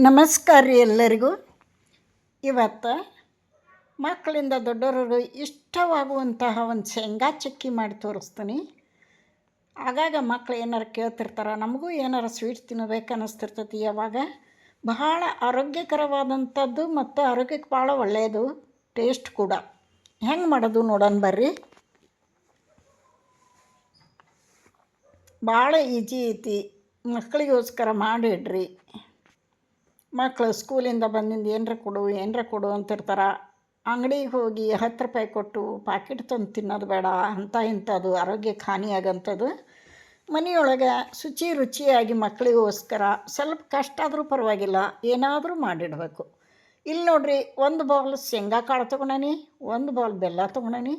ನಮಸ್ಕಾರ ರೀ ಎಲ್ಲರಿಗೂ. ಇವತ್ತು ಮಕ್ಕಳಿಂದ ದೊಡ್ಡವರು ಇಷ್ಟವಾಗುವಂತಹ ಒಂದು ಶೇಂಗಾ ಚಕ್ಕಿ ಮಾಡಿ ತೋರಿಸ್ತೀನಿ. ಆಗಾಗ ಮಕ್ಕಳು ಏನಾರು ಕೇಳ್ತಿರ್ತಾರೆ, ನಮಗೂ ಏನಾರು ಸ್ವೀಟ್ಸ್ ತಿನ್ನಬೇಕು ಅನ್ನಿಸ್ತಿರ್ತೈತಿ. ಯಾವಾಗ ಬಹಳ ಆರೋಗ್ಯಕರವಾದಂಥದ್ದು ಮತ್ತು ಆರೋಗ್ಯಕ್ಕೆ ಭಾಳ ಒಳ್ಳೆಯದು, ಟೇಸ್ಟ್ ಕೂಡ. ಹೆಂಗೆ ಮಾಡೋದು ನೋಡೋಣ ಬರ್ರಿ. ಭಾಳ ಈಜಿ ಐತಿ, ಮಕ್ಕಳಿಗೋಸ್ಕರ ಮಾಡಿಡ್ರಿ. ಮಕ್ಕಳು ಸ್ಕೂಲಿಂದ ಬಂದಿಂದ ಏನರ ಕೊಡು ಅಂತಿರ್ತಾರೆ. ಅಂಗಡಿಗೆ ಹೋಗಿ 10 ರೂಪಾಯಿ ಕೊಟ್ಟು ಪಾಕೆಟ್ ತಂದು ತಿನ್ನೋದು ಬೇಡ. ಇಂಥದ್ದು ಆರೋಗ್ಯಕ್ಕೆ ಹಾನಿಯಾಗಂಥದ್ದು. ಮನೆಯೊಳಗೆ ರುಚಿಯಾಗಿ ಮಕ್ಕಳಿಗೋಸ್ಕರ ಸ್ವಲ್ಪ ಕಷ್ಟ ಆದರೂ ಪರವಾಗಿಲ್ಲ, ಏನಾದರೂ ಮಾಡಿಡಬೇಕು. ಇಲ್ಲಿ ನೋಡಿರಿ, 1 ಬೌಲ್ ಶೇಂಗಾ ಕಾಳು ತೊಗೊಂಡೀನಿ, 1 ಬೌಲ್ ಬೆಲ್ಲ ತೊಗೊಂಡೀನಿ.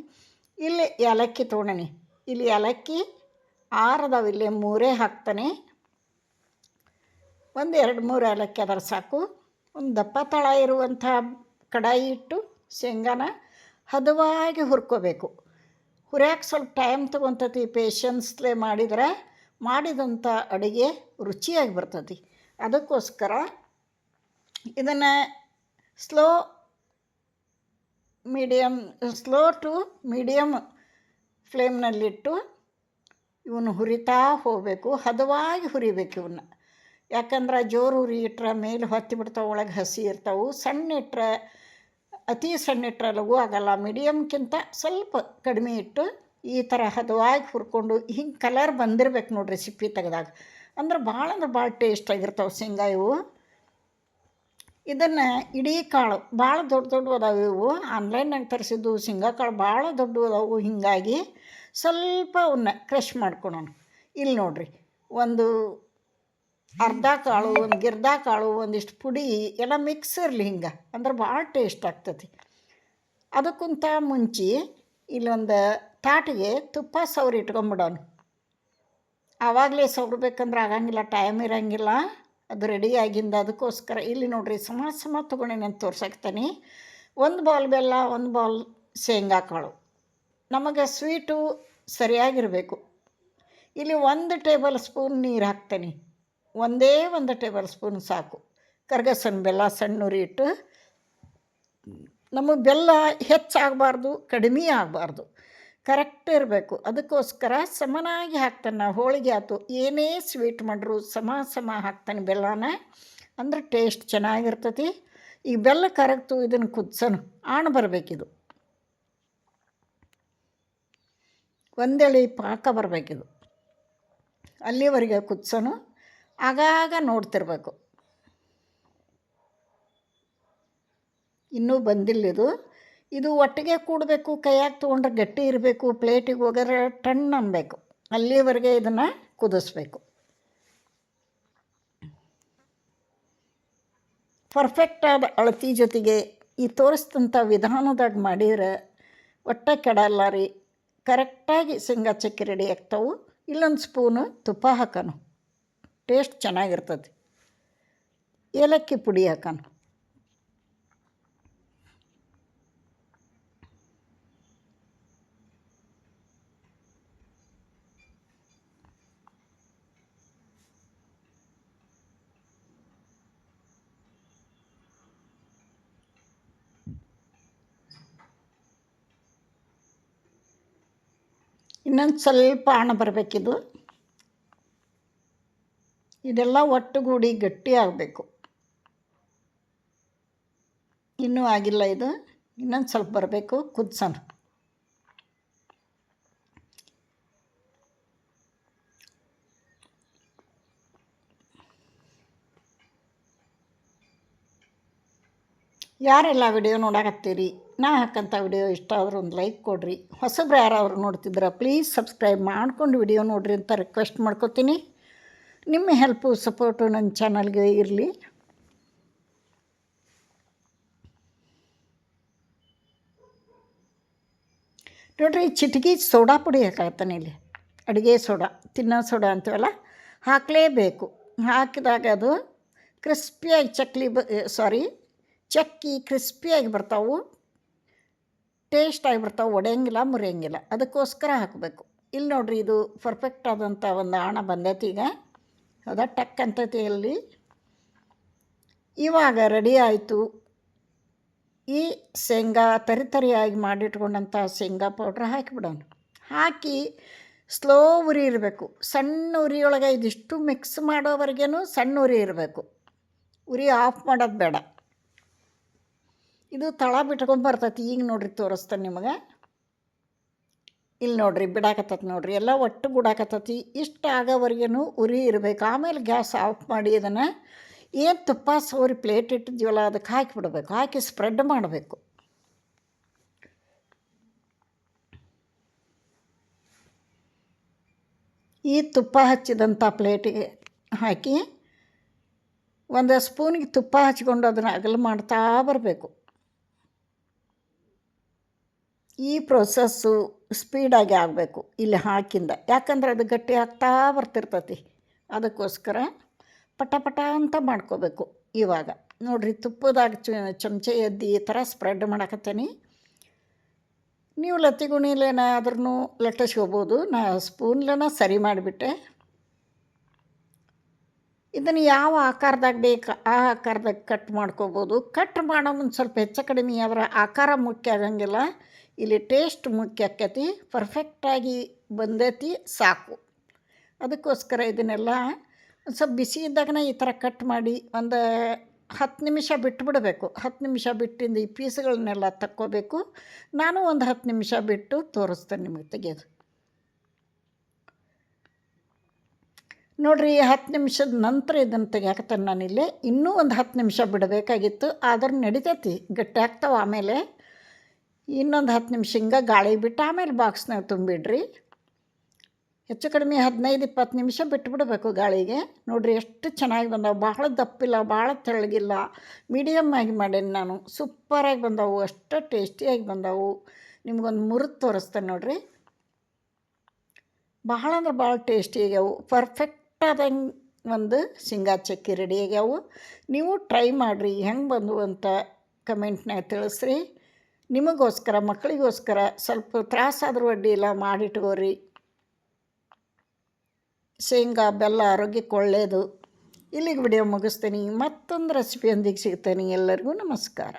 ಇಲ್ಲಿ ಏಲಕ್ಕಿ ತೊಗೊಂಡೀನಿ. ಇಲ್ಲಿ ಏಲಕ್ಕಿ 6 ಅದಾವೆ, ಇಲ್ಲಿ 3 ಹಾಕ್ತಾನೆ. 1-2-3 ಏಲಕ್ಕಿ ಅದರ ಸಾಕು. ಒಂದು ದಪ್ಪ ತಳ ಇರುವಂಥ ಕಡಾಯಿ ಇಟ್ಟು ಶೇಂಗಾನ ಹದವಾಗಿ ಹುರ್ಕೋಬೇಕು. ಹುರಿಯೋಕೆ ಸ್ವಲ್ಪ ಟೈಮ್ ತೊಗೊತೈತಿ. ಪೇಷನ್ಸ್ಲೇ ಮಾಡಿದರೆ ಮಾಡಿದಂಥ ಅಡುಗೆ ರುಚಿಯಾಗಿ ಬರ್ತೈತಿ. ಅದಕ್ಕೋಸ್ಕರ ಇದನ್ನು ಸ್ಲೋ ಟು ಮೀಡಿಯಮ್ ಫ್ಲೇಮ್ನಲ್ಲಿಟ್ಟು ಇವನು ಹುರಿತಾ ಹೋಗಬೇಕು. ಹದವಾಗಿ ಹುರಿಬೇಕು ಇವನ್ನ. ಯಾಕಂದ್ರೆ ಜೋರು ಉರಿ ಇಟ್ಟರೆ ಮೇಲೆ ಹೊತ್ತಿ ಬಿಡ್ತಾವೆ, ಒಳಗೆ ಹಸಿ ಇರ್ತಾವೆ. ಅತಿ ಸಣ್ಣ ಇಟ್ಟರೆ ಲಘು ಆಗಲ್ಲ. ಮೀಡಿಯಮ್ಗಿಂತ ಸ್ವಲ್ಪ ಕಡಿಮೆ ಇಟ್ಟು ಈ ಥರ ಹದವಾಗಿ ಹುರ್ಕೊಂಡು ಹಿಂಗೆ ಕಲರ್ ಬಂದಿರ್ಬೇಕು ನೋಡಿರಿ ಸಿಪ್ಪಿ ತೆಗೆದಾಗ. ಅಂದ್ರೆ ಭಾಳ ಟೇಸ್ಟ್ ಆಗಿರ್ತಾವೆ ಶೇಂಗಾ ಇವು. ಇದನ್ನು ಇಡೀ ಕಾಳು ಭಾಳ ದೊಡ್ಡ ಅದಾವೆ ಇವು. ಆನ್ಲೈನ್ನಾಗ ತರಿಸಿದ್ದು ಶೇಂಗಾ ಕಾಳು ಭಾಳ ದೊಡ್ಡ ಅದಾವು. ಹೀಗಾಗಿ ಸ್ವಲ್ಪ ಅವನ್ನ ಕ್ರಷ್ ಮಾಡ್ಕೊಳೋಣ. ಇಲ್ಲಿ ನೋಡಿರಿ, ಒಂದು ಅರ್ಧ ಕಾಳು, ಒಂದು ಗಿರ್ದ ಕಾಳು, ಒಂದಿಷ್ಟು ಪುಡಿ ಎಲ್ಲ ಮಿಕ್ಸ್ ಇರಲಿ. ಹಿಂಗೆ ಅಂದ್ರೆ ಭಾಳ ಟೇಸ್ಟ್ ಆಗ್ತೈತಿ. ಅದಕ್ಕಿಂತ ಮುಂಚೆ ಇಲ್ಲೊಂದು ತಾಟಿಗೆ ತುಪ್ಪ ಸವರಿ ಇಟ್ಕೊಂಬಿಡೋಣ. ಆವಾಗಲೇ ಸವರ್ಬೇಕಂದ್ರೆ ಆಗಂಗಿಲ್ಲ, ಟೈಮ್ ಇರೋಂಗಿಲ್ಲ. ಅದು ರೆಡಿ ಆಗಿಂದ. ಅದಕ್ಕೋಸ್ಕರ ಇಲ್ಲಿ ನೋಡಿರಿ, ಸಮ ತೊಗೊಂಡೇನೆ ಅಂತ ತೋರ್ಸಾಕ್ತಾನೆ. 1 ಬೌಲ್ ಬೆಲ್ಲ, 1 ಬೌಲ್ ಶೇಂಗಾ ಕಾಳು. ನಮಗೆ ಸ್ವೀಟು ಸರಿಯಾಗಿರಬೇಕು. ಇಲ್ಲಿ 1 ಟೇಬಲ್ ಸ್ಪೂನ್ ನೀರು ಹಾಕ್ತೇನೆ. 1 ಟೇಬಲ್ ಸ್ಪೂನ್ ಸಾಕು. ಕರ್ಗಸನ ಬೆಲ್ಲ ಸಣ್ಣ ಉರಿ ಇಟ್ಟು. ನಮಗೆ ಬೆಲ್ಲ ಹೆಚ್ಚಾಗಬಾರ್ದು, ಕಡಿಮೆ ಆಗಬಾರ್ದು, ಕರೆಕ್ಟ್ ಇರಬೇಕು. ಅದಕ್ಕೋಸ್ಕರ ಸಮನಾಗಿ ಹಾಕ್ತಾನೆ. ನಾವು ಹೋಳಿಗೆ ಆಯ್ತು, ಏನೇ ಸ್ವೀಟ್ ಮಾಡ್ರು ಸಮ ಹಾಕ್ತಾನೆ ಬೆಲ್ಲನ. ಅಂದ್ರೆ ಟೇಸ್ಟ್ ಚೆನ್ನಾಗಿರ್ತೈತಿ. ಈ ಬೆಲ್ಲ ಕರಗ್ತು, ಇದನ್ನು ಕುದಿಸೋಣ. ಬರಬೇಕಿದು, ಒಂದೇಳಿ ಪಾಕ ಬರಬೇಕಿದು. ಅಲ್ಲಿವರೆಗೆ ಕುದಿಸೋಣ. ಆಗಾಗ ನೋಡ್ತಿರ್ಬೇಕು. ಇನ್ನೂ ಬಂದಿಲ್ಲ ಇದು ಒಟ್ಟಿಗೆ ಕೂಡಬೇಕು. ಕೈಯಾಗಿ ತೊಗೊಂಡ್ರೆ ಗಟ್ಟಿ ಇರಬೇಕು. ಪ್ಲೇಟಿಗೆ ಹೋಗೋದ್ರೆ ಟಣ್ ಅನ್ನಬೇಕು. ಅಲ್ಲಿವರೆಗೆ ಇದನ್ನು ಕುದಿಸ್ಬೇಕು. ಪರ್ಫೆಕ್ಟಾದ ಅಳತಿ ಜೊತೆಗೆ ಈ ತೋರಿಸಿದಂಥ ವಿಧಾನದಾಗ ಮಾಡಿದ್ರೆ ಒಟ್ಟೆ ಕೆಡಲ್ಲ ರೀ. ಕರೆಕ್ಟಾಗಿ ಶೇಂಗಾ ಚಕ್ಕಿ ರೆಡಿ ಆಗ್ತಾವೆ. ಇಲ್ಲೊಂದು ಸ್ಪೂನು ತುಪ್ಪ ಹಾಕೋಣ, ಟೇಸ್ಟ್ ಚೆನ್ನಾಗಿರ್ತದೆ. ಏಲಕ್ಕಿ ಪುಡಿ ಹಾಕೋಣ. ಇನ್ನೊಂದು ಸ್ವಲ್ಪ ಬರಬೇಕಿದು. ಇದೆಲ್ಲ ಒಟ್ಟುಗೂಡಿ ಗಟ್ಟಿ ಆಗಬೇಕು. ಇನ್ನೂ ಆಗಿಲ್ಲ ಇದು, ಇನ್ನೊಂದು ಸ್ವಲ್ಪ ಬರಬೇಕು. ಕುದಿಸೋಣ. ಯಾರೆಲ್ಲ ವಿಡಿಯೋ ನೋಡಕತ್ತೀರಿ, ನಾ ಹಾಕಂಥ ವಿಡಿಯೋ ಇಷ್ಟ ಆದ್ರೆ ಒಂದು ಲೈಕ್ ಕೊಡಿರಿ. ಹೊಸಬ್ರು ಯಾರಾದ್ರು ನೋಡ್ತಿದ್ರೆ ಪ್ಲೀಸ್ ಸಬ್ಸ್ಕ್ರೈಬ್ ಮಾಡ್ಕೊಂಡು ವಿಡಿಯೋ ನೋಡಿರಿ ಅಂತ ರಿಕ್ವೆಸ್ಟ್ ಮಾಡ್ಕೋತೀನಿ. ನಿಮ್ಮ ಹೆಲ್ಪು ಸಪೋರ್ಟು ನನ್ನ ಚಾನಲ್ಗೆ ಇರಲಿ. ನೋಡಿರಿ, ಚಿಟಿಕೆ ಸೋಡಾ ಪುಡಿ ಹಾಕಾಗ್ತಾನೆ ಇಲ್ಲಿ. ಅಡುಗೆ ಸೋಡಾ, ತಿನ್ನೋ ಸೋಡಾ ಅಂತೀವಲ್ಲ, ಹಾಕಲೇಬೇಕು. ಹಾಕಿದಾಗ ಅದು ಕ್ರಿಸ್ಪಿಯಾಗಿ ಚಕ್ಕಿ ಕ್ರಿಸ್ಪಿಯಾಗಿ ಬರ್ತಾವೆ, ಟೇಸ್ಟಾಗಿ ಬರ್ತಾವೆ, ಒಡೆಯಂಗಿಲ್ಲ, ಮುರಿಯಂಗಿಲ್ಲ. ಅದಕ್ಕೋಸ್ಕರ ಹಾಕಬೇಕು. ಇಲ್ಲಿ ನೋಡಿರಿ, ಇದು ಪರ್ಫೆಕ್ಟ್ ಆದಂಥ ಒಂದು ಬಂದೈತಿ. ಈಗ ಅದ ಟಕ್ ಅಂತೈತಿ. ಅಲ್ಲಿ ಇವಾಗ ರೆಡಿ ಆಯಿತು. ಈ ಶೇಂಗಾ ತರಿಯಾಗಿ ಮಾಡಿಟ್ಕೊಂಡಂಥ ಶೇಂಗಾ ಪೌಡ್ರ್ ಹಾಕಿಬಿಡೋಣ. ಹಾಕಿ ಸ್ಲೋ ಉರಿ ಇರಬೇಕು. ಸಣ್ಣ ಉರಿಯೊಳಗೆ ಇದಿಷ್ಟು ಮಿಕ್ಸ್ ಮಾಡೋವರೆಗೂ ಸಣ್ಣ ಉರಿ ಇರಬೇಕು. ಉರಿ ಆಫ್ ಮಾಡೋದು ಬೇಡ. ಇದು ತಳ ಬಿಟ್ಕೊಂಬರ್ತೈತಿ. ಈಗ ನೋಡ್ರಿ ತೋರಿಸ್ತೇನೆ ನಿಮಗೆ. ಇಲ್ಲಿ ನೋಡ್ರಿ ಬಿಡಾಕತ್ತೈತಿ ನೋಡ್ರಿ, ಎಲ್ಲ ಒಟ್ಟು ಗುಡಾಕತ್ತೈತಿ. ಇಷ್ಟು ಆಗೋವರೆಗೂ ಉರಿ ಇರಬೇಕು. ಆಮೇಲೆ ಗ್ಯಾಸ್ ಆಫ್ ಮಾಡಿ ಇದನ್ನು ಏನು ತುಪ್ಪ ಸೋರಿ ಪ್ಲೇಟ್ ಇಟ್ಟಿದ್ದೀವಲ್ಲ ಅದಕ್ಕೆ ಹಾಕಿಬಿಡ್ಬೇಕು. ಹಾಕಿ ಸ್ಪ್ರೆಡ್ ಮಾಡಬೇಕು. ಈ ತುಪ್ಪ ಹಚ್ಚಿದಂಥ ಪ್ಲೇಟಿಗೆ ಹಾಕಿ ಒಂದು ಸ್ಪೂನಿಗೆ ತುಪ್ಪ ಹಚ್ಕೊಂಡು ಅದನ್ನು ಅಗಲು ಮಾಡ್ತಾ ಬರಬೇಕು. ಈ ಪ್ರೊಸೆಸ್ಸು ಸ್ಪೀಡಾಗಿ ಆಗಬೇಕು ಇಲ್ಲಿ ಹಾಕಿಂದ. ಯಾಕಂದ್ರೆ ಅದು ಗಟ್ಟಿ ಆಗ್ತಾ ಬರ್ತಿರ್ತೈತಿ. ಅದಕ್ಕೋಸ್ಕರ ಪಟ ಪಟ ಅಂತ ಮಾಡ್ಕೋಬೇಕು. ಇವಾಗ ನೋಡಿರಿ ತುಪ್ಪದಾಗ ಚಮಚೆ ಎದ್ದು ಈ ಥರ ಸ್ಪ್ರೆಡ್ ಮಾಡಕತ್ತೇನೆ. ನೀವು ಲತ್ತಿಗುಣಿಲೇನಾದ್ರೂ ಲಟ್ಟಿಸ್ಕೋಬೋದು. ನಾ ಸ್ಪೂನ್ಲನ ಸರಿ ಮಾಡಿಬಿಟ್ಟೆ. ಇದನ್ನು ಯಾವ ಆಕಾರದಾಗ ಬೇಕು ಆ ಆಕಾರದಾಗ ಕಟ್ ಮಾಡ್ಕೋಬೋದು. ಕಟ್ ಮಾಡೋ ಮುಂದೆ ಸ್ವಲ್ಪ ಹೆಚ್ಚು ಕಡಿಮೆ ಅದರ ಆಕಾರ ಮುಖ್ಯ ಆಗಂಗಿಲ್ಲ. ಇಲ್ಲಿ ಟೇಸ್ಟ್ ಮುಖ್ಯ ಆಕ್ಕೈತಿ. ಪರ್ಫೆಕ್ಟಾಗಿ ಬಂದೈತಿ ಸಾಕು. ಅದಕ್ಕೋಸ್ಕರ ಇದನ್ನೆಲ್ಲ ಸ್ವಲ್ಪ ಬಿಸಿ ಇದ್ದಾಗನೇ ಈ ಥರ ಕಟ್ ಮಾಡಿ ಒಂದು 10 ನಿಮಿಷ ಬಿಟ್ಟುಬಿಡಬೇಕು. 10 ನಿಮಿಷ ಬಿಟ್ಟಿಂದ ಈ ಪೀಸ್ಗಳನ್ನೆಲ್ಲ ತಕ್ಕೋಬೇಕು. ನಾನು ಒಂದು 10 ನಿಮಿಷ ಬಿಟ್ಟು ತೋರಿಸ್ತೇನೆ ನಿಮಗೆ ತೆಗೆಯೋದು. ನೋಡಿರಿ 10 ನಿಮಿಷದ ನಂತರ ಇದನ್ನು ತೆಗಿಯಾಕತ್ತೇನೆ ನಾನಿಲ್ಲೇ. ಇನ್ನೂ ಒಂದು 10 ನಿಮಿಷ ಬಿಡಬೇಕಾಗಿತ್ತು. ಆದ್ರೆ ನಡಿತೈತಿ, ಗಟ್ಟಿ ಆಗ್ತಾವೆ. ಆಮೇಲೆ ಇನ್ನೊಂದು 10 ನಿಮಿಷ ಹಿಂಗೆ ಗಾಳಿ ಬಿಟ್ಟು ಆಮೇಲೆ ಬಾಕ್ಸ್ನಾಗ ತುಂಬಿಡ್ರಿ. ಹೆಚ್ಚು ಕಡಿಮೆ 15-20 ನಿಮಿಷ ಬಿಟ್ಟುಬಿಡಬೇಕು ಗಾಳಿಗೆ. ನೋಡಿರಿ ಎಷ್ಟು ಚೆನ್ನಾಗಿ ಬಂದವು. ಭಾಳ ದಪ್ಪಿಲ್ಲ, ಭಾಳ ತೆಳ್ಳಗಿಲ್ಲ, ಮೀಡಿಯಮ್ ಆಗಿ ಮಾಡೀನಿ ನಾನು. ಸೂಪರಾಗಿ ಬಂದವು, ಅಷ್ಟು ಟೇಸ್ಟಿಯಾಗಿ ಬಂದವು. ನಿಮ್ಗೊಂದು ಮುರಿದು ತೋರಿಸ್ತೇನೆ ನೋಡಿರಿ. ಭಾಳ ಅಂದ್ರೆ ಭಾಳ ಟೇಸ್ಟಿ ಆಗ್ಯಾವು. ಪರ್ಫೆಕ್ಟಾದಂಗೆ ಒಂದು ಶೇಂಗಾ ಚಕ್ಕಿ ರೆಡಿ ಆಗ್ಯಾವು. ನೀವು ಟ್ರೈ ಮಾಡಿರಿ, ಹೆಂಗೆ ಬಂದವು ಅಂತ ಕಮೆಂಟ್ನಾಗ ತಿಳಿಸ್ರಿ. ನಿಮಗೋಸ್ಕರ ಮಕ್ಕಳಿಗೋಸ್ಕರ ಸ್ವಲ್ಪ ತ್ರಾಸಾದರೂ ಅಡ್ಡಿ ಇಲ್ಲ, ಮಾಡಿಟ್ಕೋರಿ. ಶೇಂಗಾ ಬೆಲ್ಲ ಆರೋಗ್ಯಕ್ಕೆ ಒಳ್ಳೆಯದು. ಇಲ್ಲಿಗೆ ವಿಡಿಯೋ ಮುಗಿಸ್ತೀನಿ. ಮತ್ತೊಂದು ರೆಸಿಪಿಯೊಂದಿಗೆ ಸಿಗ್ತೇನೆ. ಎಲ್ಲರಿಗೂ ನಮಸ್ಕಾರ.